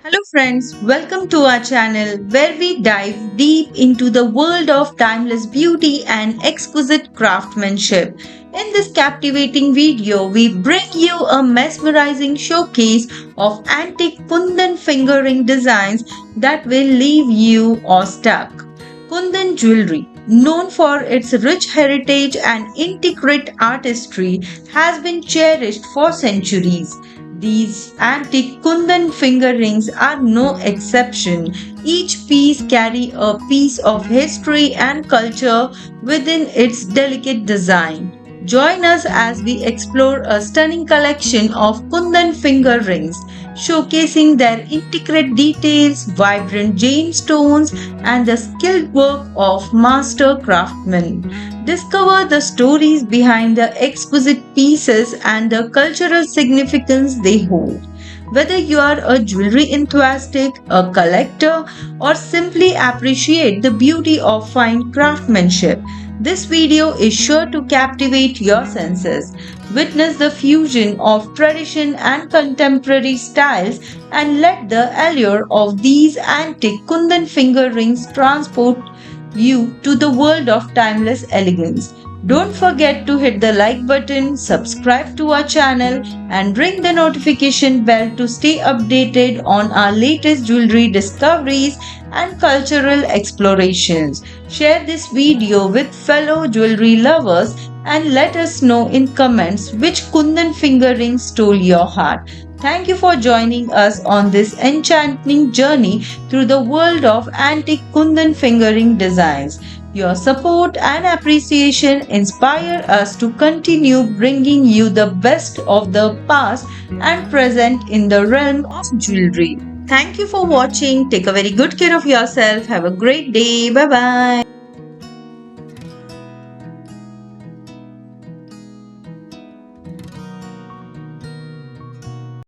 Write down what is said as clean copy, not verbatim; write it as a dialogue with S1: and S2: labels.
S1: Hello friends, welcome to our channel where we dive deep into the world of timeless beauty and exquisite craftsmanship. In this captivating video, we bring you a mesmerizing showcase of antique Kundan fingering designs that will leave you awestruck. Kundan jewelry, known for its rich heritage and intricate artistry, has been cherished for centuries. These antique Kundan finger rings are no exception. Each piece carry a piece of history and culture within its delicate design. Join us as we explore a stunning collection of Kundan finger rings, showcasing their intricate details, vibrant gemstones, and the skilled work of master craftsmen. Discover the stories behind the exquisite pieces and the cultural significance they hold. Whether you are a jewelry enthusiast, a collector, or simply appreciate the beauty of fine craftsmanship, this video is sure to captivate your senses. Witness the fusion of tradition and contemporary styles and let the allure of these antique Kundan finger rings transport you to the world of timeless elegance. Don't forget to hit the like button, subscribe to our channel, and ring the notification bell to stay updated on our latest jewelry discoveries and cultural explorations. Share this video with fellow jewelry lovers and let us know in comments which Kundan finger ring stole your heart. Thank you for joining us on this enchanting journey through the world of antique Kundan fingering designs. Your support and appreciation inspire us to continue bringing you the best of the past and present in the realm of jewelry. Thank you for watching. Take a very good care of yourself. Have a great day. Bye bye.